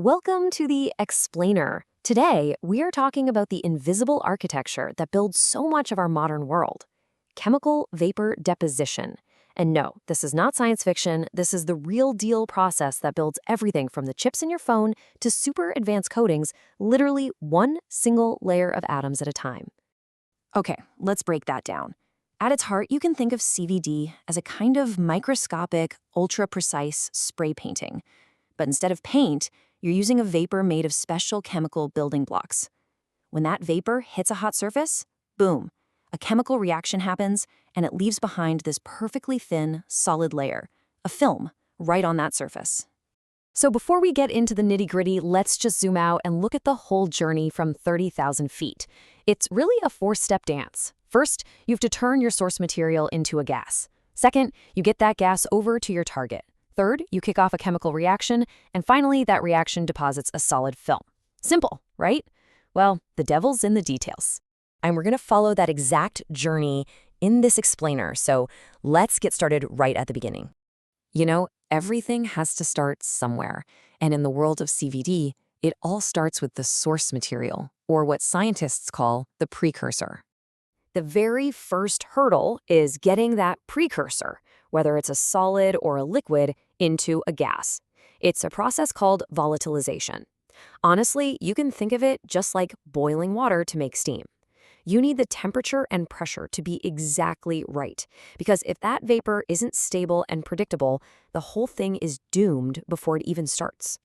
Welcome to the Explainer. Today, we are talking about the invisible architecture that builds so much of our modern world, chemical vapor deposition. And no, this is not science fiction. This is the real deal process that builds everything from the chips in your phone to super advanced coatings, literally one single layer of atoms at a time. Okay, let's break that down. At its heart, you can think of CVD as a kind of microscopic, ultra-precise spray painting. But instead of paint, you're using a vapor made of special chemical building blocks. When that vapor hits a hot surface, boom, a chemical reaction happens, and it leaves behind this perfectly thin, solid layer, a film, right on that surface. So before we get into the nitty-gritty, let's just zoom out and look at the whole journey from 30,000 feet. It's really a four-step dance. First, you have to turn your source material into a gas. Second, you get that gas over to your target. Third, you kick off a chemical reaction, and finally, that reaction deposits a solid film. Simple, right? Well, the devil's in the details. And we're going to follow that exact journey in this explainer, so let's get started right at the beginning. You know, everything has to start somewhere, and in the world of CVD, it all starts with the source material, or what scientists call the precursor. The very first hurdle is getting that precursor, whether it's a solid or a liquid, into a gas. It's a process called volatilization. Honestly, you can think of it just like boiling water to make steam. You need the temperature and pressure to be exactly right, because if that vapor isn't stable and predictable, the whole thing is doomed before it even starts.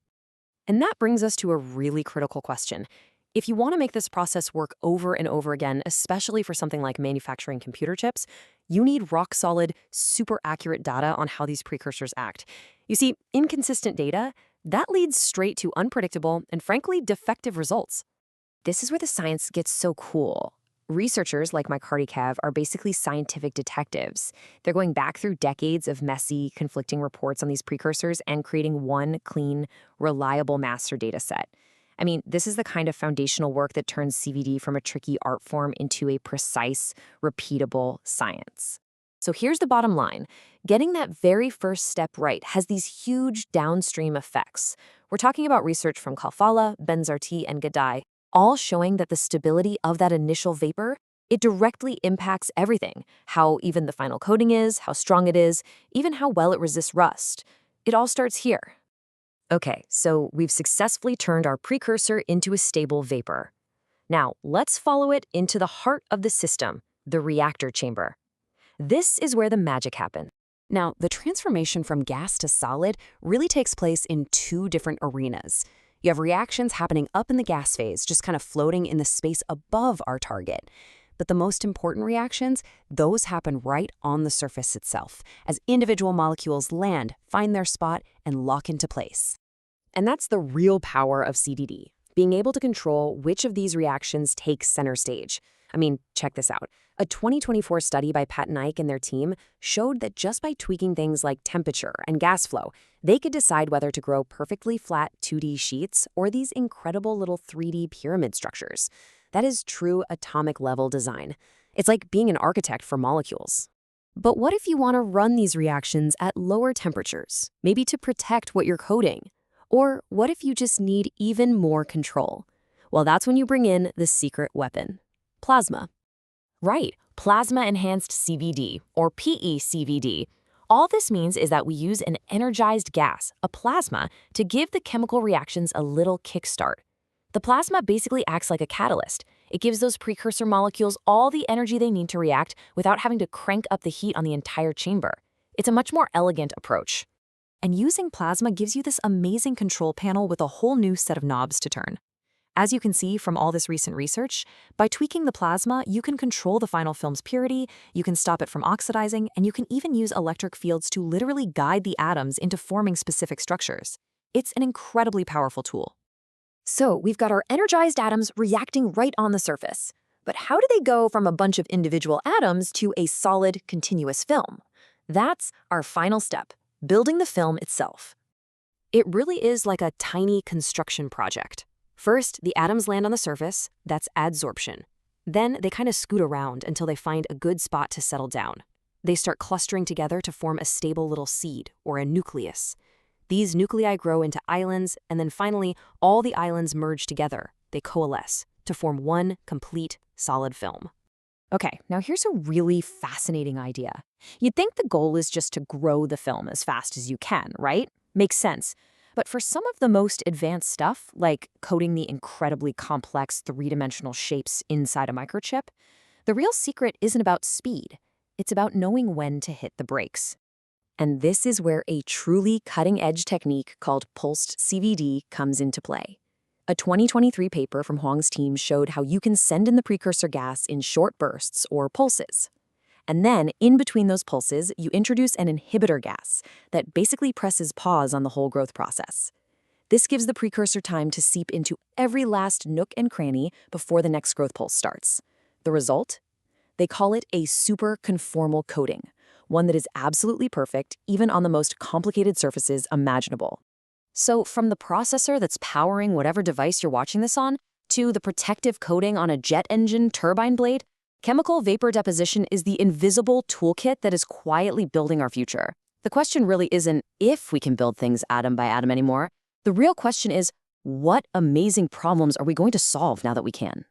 And that brings us to a really critical question. If you want to make this process work over and over again, especially for something like manufacturing computer chips, you need rock-solid, super accurate data on how these precursors act. You see, inconsistent data, that leads straight to unpredictable and frankly defective results. This is where the science gets so cool. Researchers like my Cav are basically scientific detectives. They're going back through decades of messy, conflicting reports on these precursors and creating one clean, reliable master data set. I mean, this is the kind of foundational work that turns CVD from a tricky art form into a precise, repeatable science. So here's the bottom line. Getting that very first step right has these huge downstream effects. We're talking about research from Kalfala, Benzarti, and Gadai, all showing that the stability of that initial vapor, it directly impacts everything. How even the final coating is, how strong it is, even how well it resists rust. It all starts here. Okay, so we've successfully turned our precursor into a stable vapor. Now, let's follow it into the heart of the system, the reactor chamber. This is where the magic happens. Now, the transformation from gas to solid really takes place in two different arenas. You have reactions happening up in the gas phase, just kind of floating in the space above our target. But the most important reactions, those happen right on the surface itself, as individual molecules land, find their spot, and lock into place. And that's the real power of CVD, being able to control which of these reactions takes center stage. I mean, check this out. A 2024 study by Pat and Ike and their team showed that just by tweaking things like temperature and gas flow, they could decide whether to grow perfectly flat 2D sheets or these incredible little 3D pyramid structures. That is true atomic-level design. It's like being an architect for molecules. But what if you want to run these reactions at lower temperatures, maybe to protect what you're coating? Or what if you just need even more control? Well, that's when you bring in the secret weapon, plasma. Right, plasma-enhanced CVD, or PECVD. All this means is that we use an energized gas, a plasma, to give the chemical reactions a little kickstart. The plasma basically acts like a catalyst. It gives those precursor molecules all the energy they need to react without having to crank up the heat on the entire chamber. It's a much more elegant approach. And using plasma gives you this amazing control panel with a whole new set of knobs to turn. As you can see from all this recent research, by tweaking the plasma, you can control the final film's purity, you can stop it from oxidizing, and you can even use electric fields to literally guide the atoms into forming specific structures. It's an incredibly powerful tool. So we've got our energized atoms reacting right on the surface. But how do they go from a bunch of individual atoms to a solid, continuous film? That's our final step, building the film itself. It really is like a tiny construction project. First, the atoms land on the surface, that's adsorption. Then they kind of scoot around until they find a good spot to settle down. They start clustering together to form a stable little seed, or a nucleus. These nuclei grow into islands, and then finally, all the islands merge together. They coalesce to form one complete solid film. Okay, now here's a really fascinating idea. You'd think the goal is just to grow the film as fast as you can, right? Makes sense. But for some of the most advanced stuff, like coding the incredibly complex three-dimensional shapes inside a microchip, the real secret isn't about speed. It's about knowing when to hit the brakes. And this is where a truly cutting-edge technique called pulsed CVD comes into play. A 2023 paper from Huang's team showed how you can send in the precursor gas in short bursts or pulses. And then, in between those pulses, you introduce an inhibitor gas that basically presses pause on the whole growth process. This gives the precursor time to seep into every last nook and cranny before the next growth pulse starts. The result? They call it a super conformal coating, one that is absolutely perfect even on the most complicated surfaces imaginable. So from the processor that's powering whatever device you're watching this on, to the protective coating on a jet engine turbine blade, chemical vapor deposition is the invisible toolkit that is quietly building our future. The question really isn't if we can build things atom by atom anymore. The real question is, what amazing problems are we going to solve now that we can?